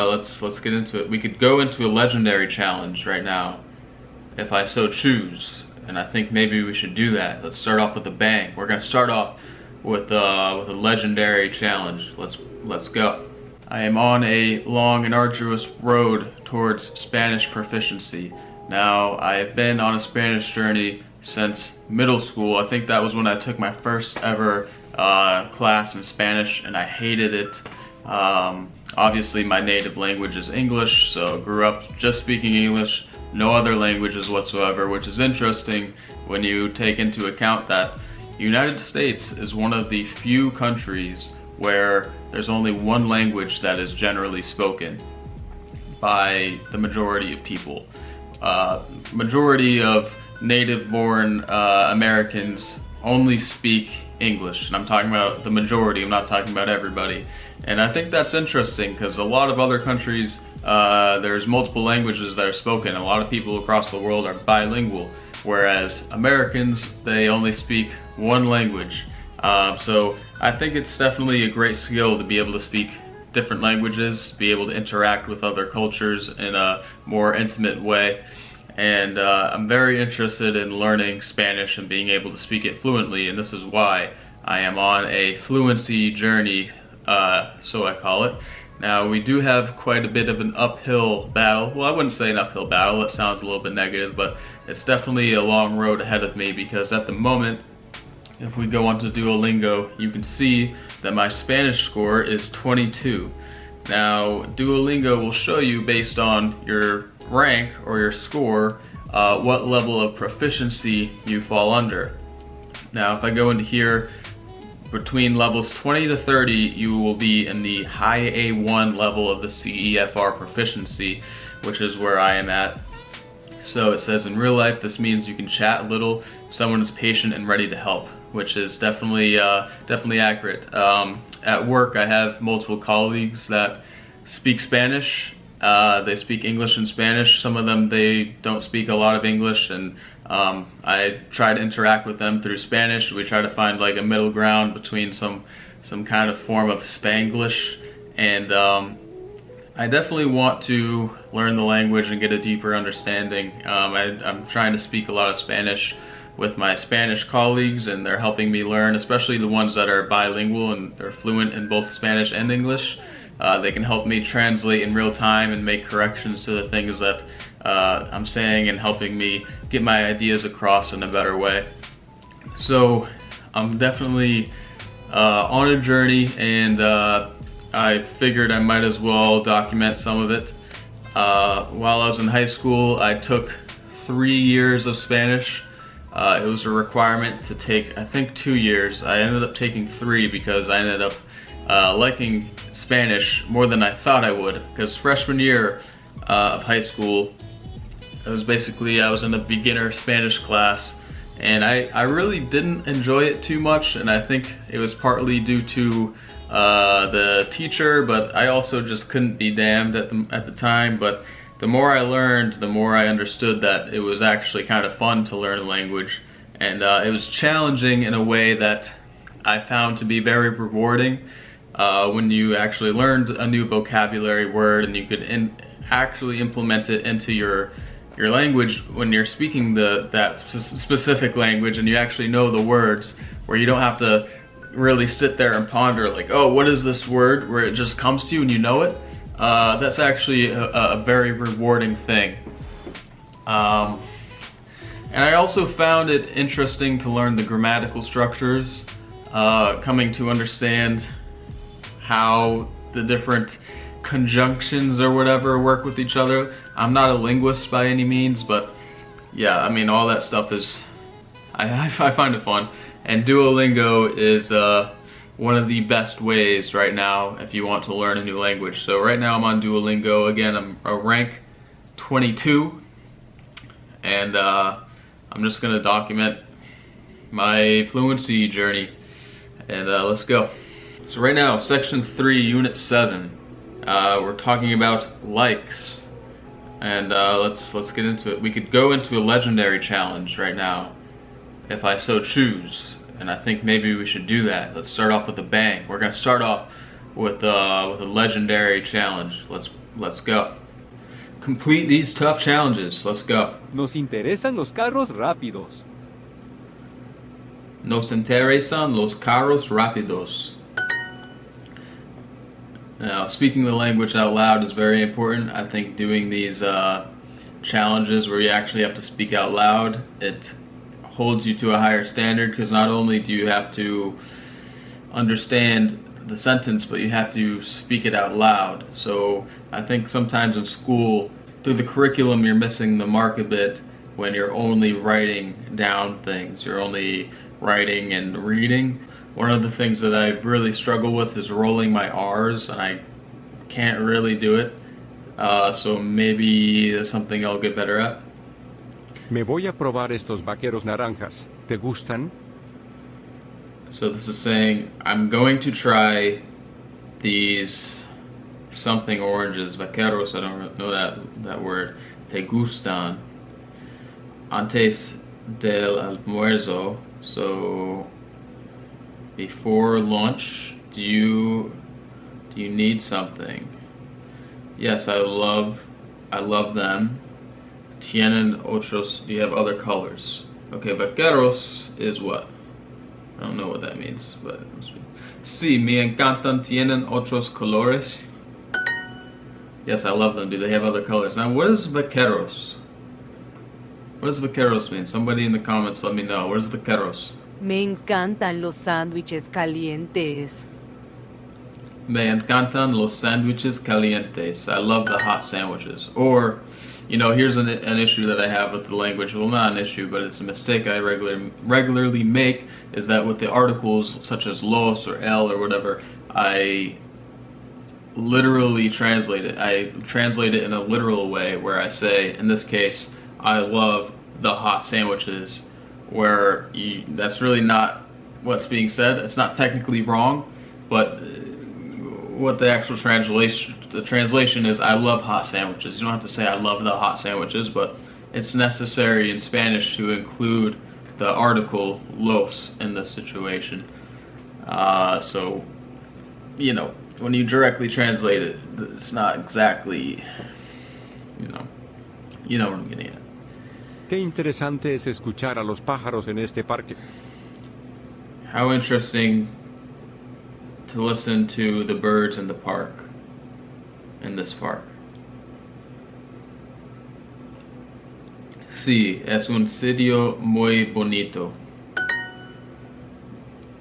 let's get into it. We could go into a legendary challenge right now, if I so choose, and I think maybe we should do that. Let's start off with a bang. We're gonna start off with a legendary challenge. Let's go. I am on a long and arduous road towards Spanish proficiency. Now, I've been on a Spanish journey since middle school. I think that was when I took my first ever class in Spanish, and I hated it. Obviously, my native language is English, so I grew up just speaking English, no other languages whatsoever, which is interesting when you take into account that the United States is one of the few countries where there's only one language that is generally spoken by the majority of people. Majority of native-born Americans only speak English, and I'm talking about the majority, I'm not talking about everybody. And I think that's interesting because a lot of other countries, there's multiple languages that are spoken. A lot of people across the world are bilingual, whereas Americans, they only speak one language. So I think it's definitely a great skill to be able to speak different languages, be able to interact with other cultures in a more intimate way. And I'm very interested in learning Spanish and being able to speak it fluently, and this is why I am on a fluency journey, so I call it. Now, we do have quite a bit of an uphill battle. Well, I wouldn't say an uphill battle, that sounds a little bit negative, but it's definitely a long road ahead of me because at the moment, if we go onto Duolingo, you can see that my Spanish score is 22. Now, Duolingo will show you based on your rank or your score what level of proficiency you fall under. Now, if I go into here, between levels 20 to 30, you will be in the high A1 level of the CEFR proficiency, which is where I am at. So it says in real life, this means you can chat a little, someone is patient and ready to help, which is definitely accurate. At work, I have multiple colleagues that speak Spanish. They speak English and Spanish. Some of them, they don't speak a lot of English, and I try to interact with them through Spanish. We try to find like a middle ground between some kind of form of Spanglish, and I definitely want to learn the language and get a deeper understanding. I'm trying to speak a lot of Spanish with my Spanish colleagues, and they're helping me learn, especially the ones that are bilingual and they're fluent in both Spanish and English. They can help me translate in real time and make corrections to the things that I'm saying and helping me get my ideas across in a better way. So I'm definitely on a journey, and I figured I might as well document some of it. While I was in high school, I took 3 years of Spanish. It was a requirement to take, I think, 2 years. I ended up taking 3 because I ended up liking Spanish more than I thought I would, because freshman year of high school, it was basically, I was in a beginner Spanish class, and I really didn't enjoy it too much, and I think it was partly due to the teacher, but I also just couldn't be damned at the time. But the more I learned, the more I understood that it was actually kind of fun to learn a language, and it was challenging in a way that I found to be very rewarding. When you actually learned a new vocabulary word and you could actually implement it into your language when you're speaking that specific language, and you actually know the words, where you don't have to really sit there and ponder like, oh, what is this word, where it just comes to you and you know it. That's actually a very rewarding thing. And I also found it interesting to learn the grammatical structures, coming to understand how the different conjunctions or whatever work with each other. I'm not a linguist by any means, but yeah, I mean, all that stuff is, I find it fun. And Duolingo is one of the best ways right now if you want to learn a new language. So right now I'm on Duolingo. Again, I'm a rank 22, and I'm just gonna document my fluency journey, and let's go. So right now, section 3, unit 7, we're talking about likes, and let's get into it. We could go into a legendary challenge right now, if I so choose, and I think maybe we should do that. Let's start off with a bang. We're gonna start off with a legendary challenge. Let's go. Complete these tough challenges. Let's go. Nos interesan los carros rápidos. Nos interesan los carros rápidos. Now, speaking the language out loud is very important. I think doing these challenges where you actually have to speak out loud, it holds you to a higher standard, because not only do you have to understand the sentence, but you have to speak it out loud. So I think sometimes in school, through the curriculum, you're missing the mark a bit when you're only writing down things. You're only writing and reading. One of the things that I really struggle with is rolling my R's, and I can't really do it. So maybe that's something I'll get better at. Me voy a probar estos vaqueros naranjas. ¿Te gustan? So this is saying, I'm going to try these something oranges, vaqueros, I don't know that word. Te gustan. Antes del almuerzo, so before lunch, do you need something? Yes, I love them. Tienen otros, do you have other colors? Okay, vaqueros is what? I don't know what that means, but sí, me encantan, tienen otros colores. Yes, I love them. Do they have other colors? Now, what is vaqueros? What does vaqueros mean? Somebody in the comments let me know. What is vaqueros? Me encantan los sándwiches calientes. Me encantan los sándwiches calientes. I love the hot sandwiches. Or, you know, here's an issue that I have with the language. Well, not an issue, but it's a mistake I regularly make, is that with the articles such as los or el or whatever, I literally translate it. I translate it in a literal way where I say, in this case, I love the hot sandwiches, where that's really not what's being said. It's not technically wrong, but what the actual translation is, I love hot sandwiches. You don't have to say I love the hot sandwiches, but it's necessary in Spanish to include the article los in this situation. So, you know, when you directly translate it, it's not exactly, you know what I'm getting at. Qué interesante es escuchar a los pájaros en este parque. How interesting to listen to the birds in the park, in this park. Sí, es un sitio muy bonito.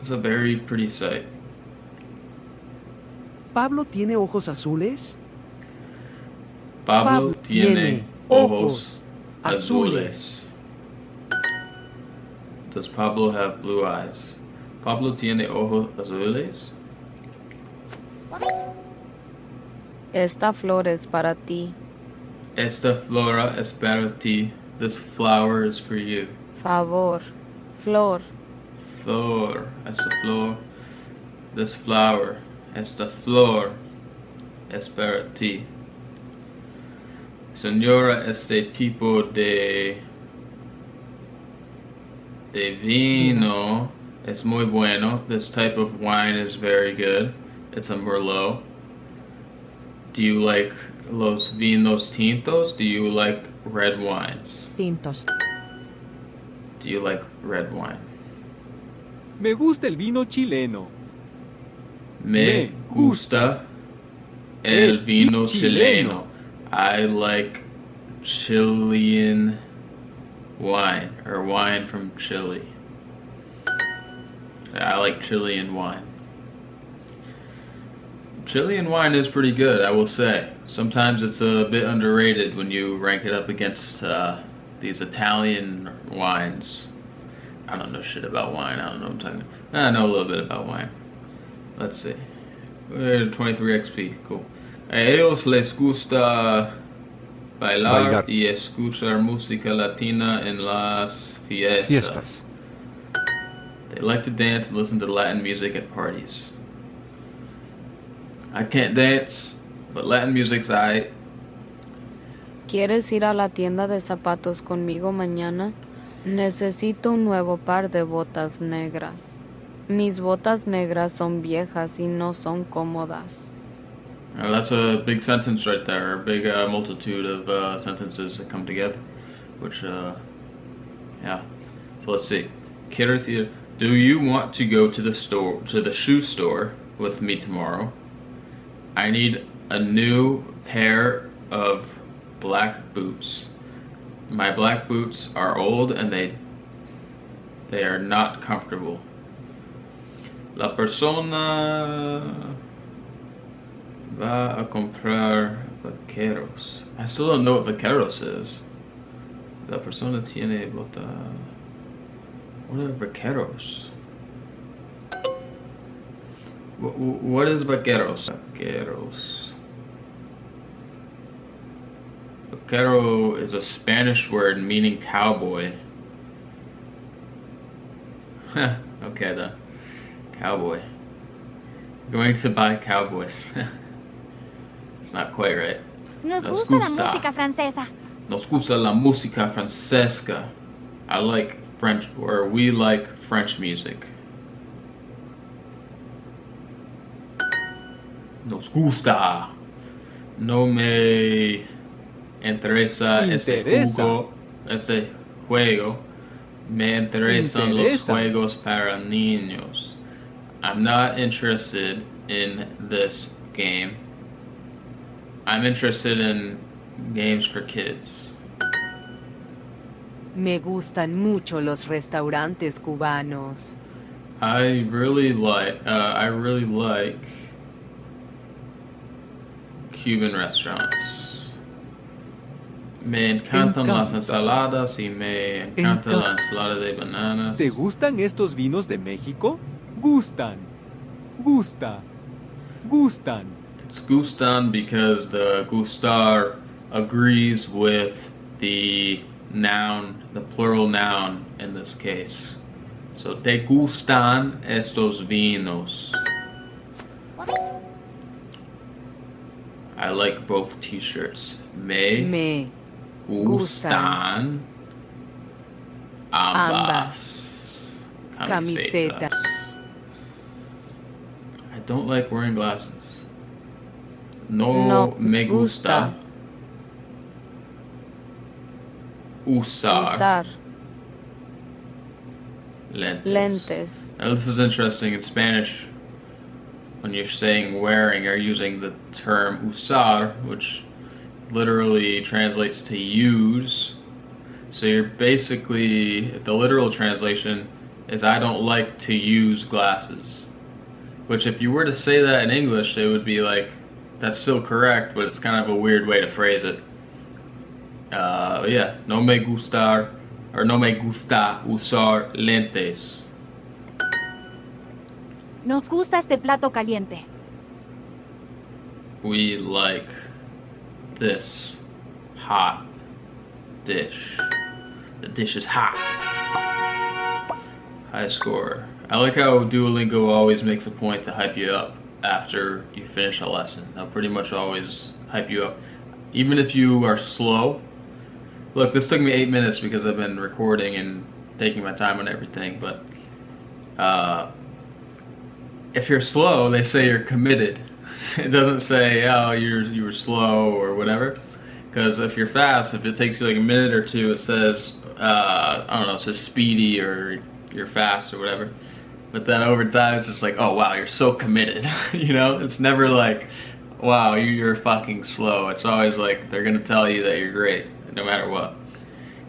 It's a very pretty sight. ¿Pablo tiene ojos azules? Pablo tiene ojos azules. Does Pablo have blue eyes? Pablo tiene ojos azules? Esta flor es para ti. Esta flora es para ti. This flower is for you. Favor. Flor. Flor. Esta flor. This flower. Esta flor es para ti. Señora, este tipo de vino es muy bueno. This type of wine is very good. It's a Merlot. Do you like los vinos tintos? Do you like red wines? Tintos. Do you like red wine? Me gusta el vino chileno. Me gusta el vino chileno. I like Chilean wine, or wine from Chile. I like Chilean wine. Chilean wine is pretty good, I will say. Sometimes it's a bit underrated when you rank it up against these Italian wines. I don't know shit about wine. I don't know what I'm talking about. I know a little bit about wine. Let's see. 23 XP, cool. A ellos les gusta bailar y escuchar música latina en las fiestas. They like to dance and listen to Latin music at parties. I can't dance, but Latin music's aight. ¿Quieres ir a la tienda de zapatos conmigo mañana? Necesito un nuevo par de botas negras. Mis botas negras son viejas y no son cómodas. That's a big sentence right there, a big multitude of sentences that come together, which, yeah. So let's see. ¿Quieres ir? Do you want to go to the store, to the shoe store with me tomorrow? I need a new pair of black boots. My black boots are old and they are not comfortable. La persona va a comprar vaqueros. I still don't know what vaqueros is. La persona tiene bota. What are vaqueros? What is vaqueros? Vaqueros. Vaquero is a Spanish word meaning cowboy. Okay then. Cowboy. Going to buy cowboys. It's not quite right. Nos gusta la música francesa. Nos gusta la música francesa. I like French, or we like French music. Nos gusta. No me interesa este juego. Me interesan los juegos para niños. I'm not interested in this game. I'm interested in games for kids. Me gustan mucho los restaurantes cubanos. I really like Cuban restaurants. Me encantan las ensaladas y me encanta la ensalada de bananas. ¿Te gustan estos vinos de México? Gustan. Gusta. Gustan. It's gustan because the gustar agrees with the noun, the plural noun in this case. So, ¿te gustan estos vinos? I like both t-shirts. Me gustan ambas camisetas. I don't like wearing glasses. No me gusta usar lentes. Now this is interesting. In Spanish, when you're saying wearing, you're using the term usar, which literally translates to use. So you're basically, the literal translation is I don't like to use glasses. Which if you were to say that in English, it would be like, that's still correct, but it's kind of a weird way to phrase it. Yeah, no me gusta usar lentes. Nos gusta este plato caliente. We like this hot dish. The dish is hot. High score. I like how Duolingo always makes a point to hype you up after you finish a lesson. They'll pretty much always hype you up. Even if you are slow. Look, this took me 8 minutes because I've been recording and taking my time on everything, but if you're slow, they say you're committed. It doesn't say, oh, you were slow or whatever. Because if you're fast, if it takes you like a minute or two, it says, I don't know, it says speedy or you're fast or whatever. But then over time, it's just like, oh wow, you're so committed. You know, it's never like, wow, you're fucking slow. It's always like, they're gonna tell you that you're great, no matter what.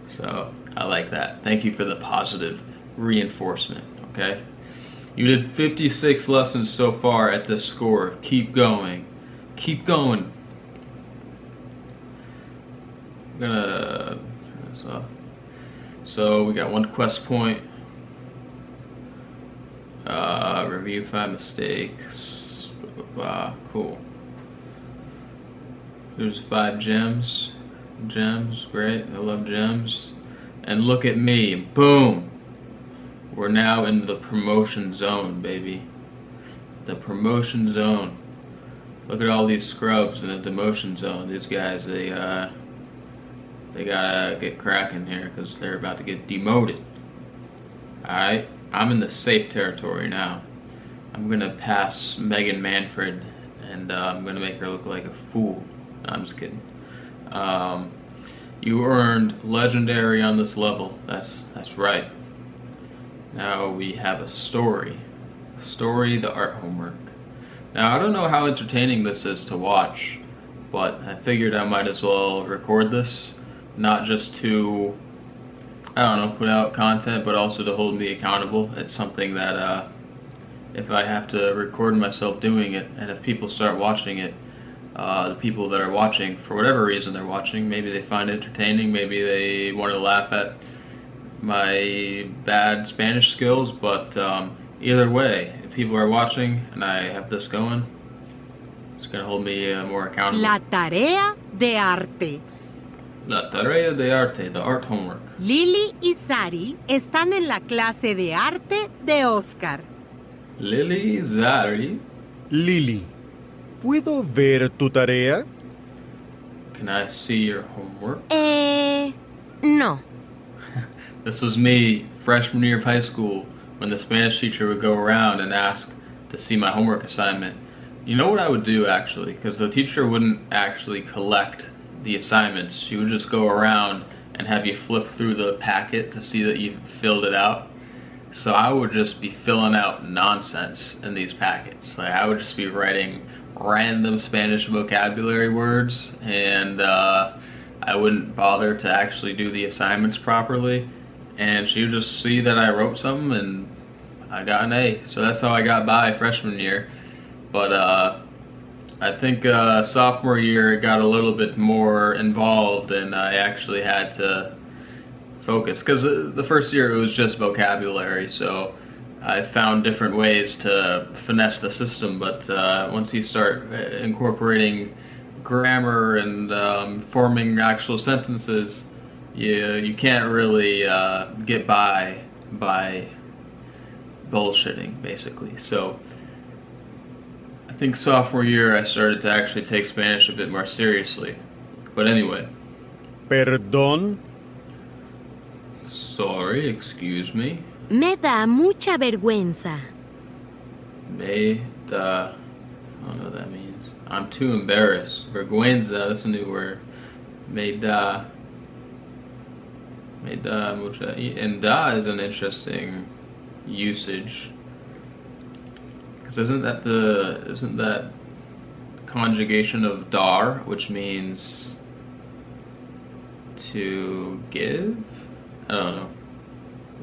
So, I like that. Thank you for the positive reinforcement, okay? You did 56 lessons so far at this score. Keep going. Keep going. I'm gonna turn this off. So we got 1 quest point. Review 5 mistakes. Blah, blah, blah. Cool. There's 5 gems. Gems, great. I love gems. And look at me. Boom. We're now in the promotion zone, baby. The promotion zone. Look at all these scrubs in the demotion zone. These guys, they gotta get cracking here because they're about to get demoted. Alright? I'm in the safe territory now. I'm gonna pass Megan Manfred, and I'm gonna make her look like a fool. No, I'm just kidding. You earned legendary on this level. That's right. Now we have a story. Story, the art homework. Now I don't know how entertaining this is to watch, but I figured I might as well record this, not just to, I don't know, put out content, but also to hold me accountable. It's something that if I have to record myself doing it, and if people start watching it, the people that are watching, for whatever reason they're watching, maybe they find it entertaining, maybe they want to laugh at my bad Spanish skills, but either way, if people are watching and I have this going, it's going to hold me more accountable. La tarea de arte. La tarea de arte, the art homework. Lily y Sari están en la clase de arte de Oscar. Lily, Zari, Lily, ¿puedo ver tu tarea? can I see your homework? No. This was me, freshman year of high school, when the Spanish teacher would go around and ask to see my homework assignment. You know what I would do, actually? Because the teacher wouldn't actually collect the assignments. She would just go around and have you flip through the packet to see that you filled it out. So I would just be filling out nonsense in these packets. Like, I would just be writing random Spanish vocabulary words, and I wouldn't bother to actually do the assignments properly. And she would just see that I wrote something, and I got an A. So that's how I got by freshman year. But I think sophomore year it got a little bit more involved, and I actually had to focus. Because the first year it was just vocabulary, so I found different ways to finesse the system. But once you start incorporating grammar and forming actual sentences, you can't really get by bullshitting, basically. So I think sophomore year I started to actually take Spanish a bit more seriously. But anyway. Perdón. Sorry, excuse me. Me da mucha vergüenza. Me da, I don't know what that means. I'm too embarrassed. Vergüenza, that's a new word. Me da mucha. And da is an interesting usage. Because isn't that conjugation of dar, which means to give? I don't know.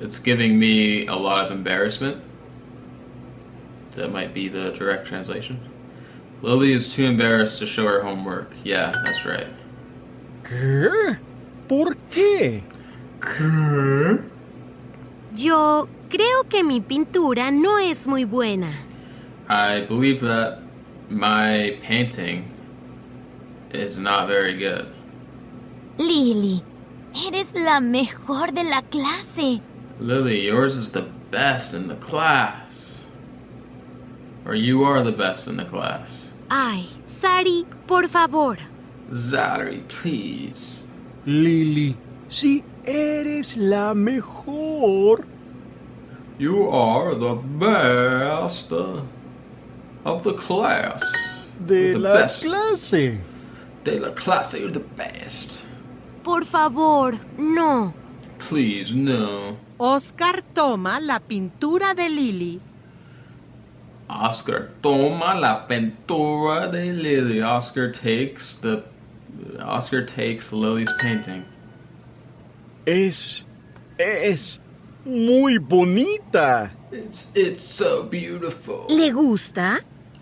It's giving me a lot of embarrassment. That might be the direct translation. Lily is too embarrassed to show her homework. Yeah, that's right. ¿Qué? ¿Por qué? ¿Qué? Yo creo que mi pintura no es muy buena. I believe that my painting is not very good. Lily, eres la mejor de la clase. Lily, yours is the best in the class. Or you are the best in the class. Ay, Sari, por favor. Zari, please. Lily, si eres la mejor. You are the best of the class. De You're the la best. clase. De la clase, you're the best. Por favor, no. Please, no. Oscar toma la pintura de Lily. Oscar, toma la pintura de Lily. Oscar takes Lily's painting. Es muy bonita. It's so beautiful. ¿Le gusta?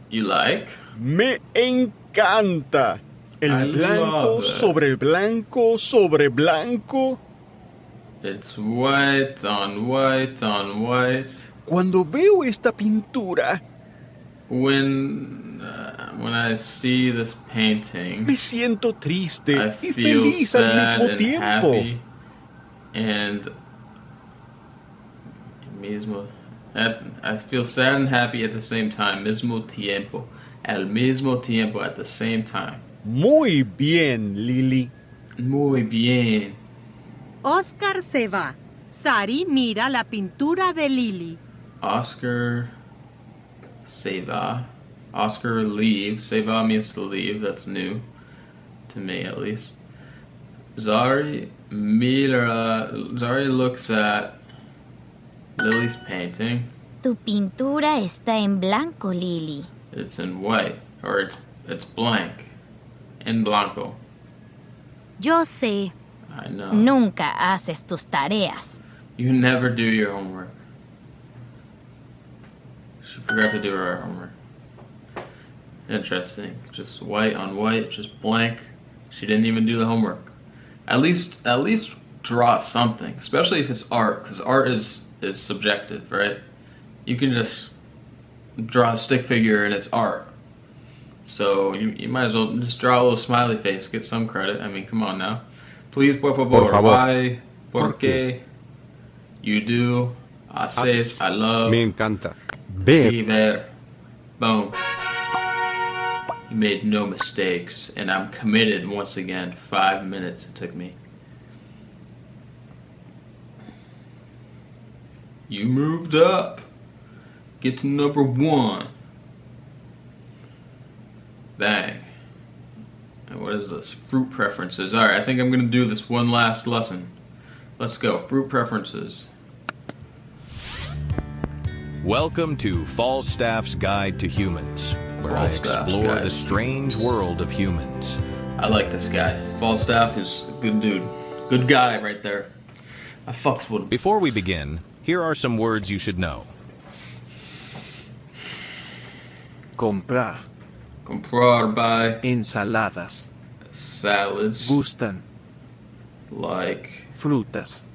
You like? Me encanta. I El blanco love it. sobre blanco sobre blanco. It's white on white on white. Cuando veo esta pintura, When I see this painting, me siento triste I y feel feliz al sad mismo and tiempo. happy, and I feel sad and happy at the same time. Mismo tiempo, al mismo tiempo, at the same time. Muy bien, Lily. Muy bien. Oscar se va. Sari mira la pintura de Lily. Oscar se va. Oscar leave. Se va means to leave. That's new to me, at least. Zari looks at Lily's painting. Tu pintura está en blanco, Lily. It's in white, or it's blank, en blanco. Yo sé. I know. Nunca haces tus tareas. You never do your homework. She forgot to do her homework. Interesting. Just white on white, just blank. She didn't even do the homework. At least draw something, especially if it's art, because art is subjective, right? You can just draw a stick figure and it's art. So you might as well just draw a little smiley face, get some credit. I mean, come on now. Please, por favor. Por favor. Why? ¿Por Porque. You do. Haces. I love. Me encanta. Ver. Sí, ver. Boom. You made no mistakes, and I'm committed once again. 5 minutes it took me. You moved up. Get to number 1. Bang. And what is this? Fruit preferences. Alright, I think I'm going to do this one last lesson. Let's go. Fruit preferences. Welcome to Falstaff's Guide to Humans, where I explore the strange world of humans. I like this guy. Falstaff is a good dude. Good guy right there. I fucks with him. Before we begin, here are some words you should know. Comprar. Comprar, buy. Ensaladas. Salads. Gustan. Like. Frutas.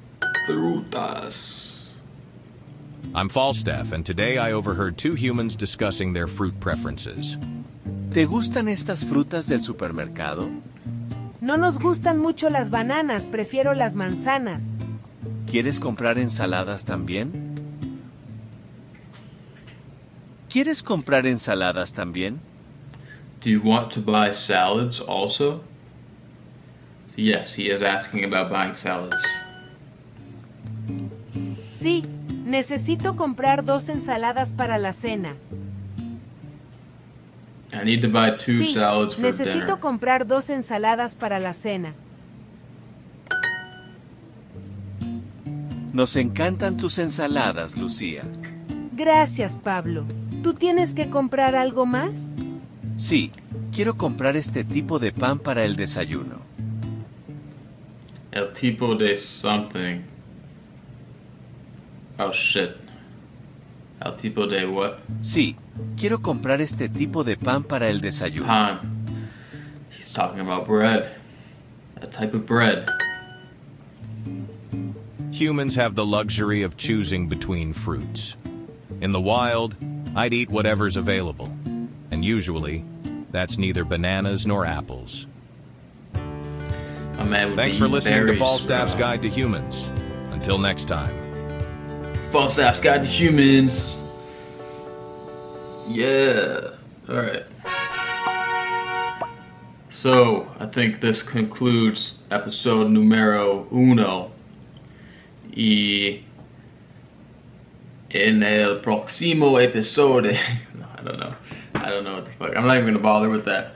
Frutas. I'm Falstaff, and today I overheard 2 humans discussing their fruit preferences. ¿Te gustan estas frutas del supermercado? No nos gustan mucho las bananas, prefiero las manzanas. ¿Quieres comprar ensaladas también? ¿Quieres comprar ensaladas también? Do you want to buy salads also? So yes, he is asking about buying salads. Sí, necesito comprar 2 ensaladas para la cena. I need to buy 2 Sí, salads for necesito dinner. comprar 2 ensaladas para la cena. Nos encantan tus ensaladas, Lucía. Gracias, Pablo. ¿Tú tienes que comprar algo más? Sí, quiero comprar este tipo de pan para el desayuno. El tipo de something. Oh shit. El tipo de what? Sí, quiero comprar este tipo de pan para el desayuno. Pan. He's talking about bread. A type of bread. Humans have the luxury of choosing between fruits. In the wild, I'd eat whatever's available, and usually, that's neither bananas nor apples. A man would Thanks be for listening to berries, Falstaff's bro. Guide to Humans. Until next time. Falstaff's Guide to Humans. Yeah. Alright. So, I think this concludes episode numero 1. Y en el próximo episodio. No, I don't know. I don't know what the fuck. I'm not even gonna bother with that.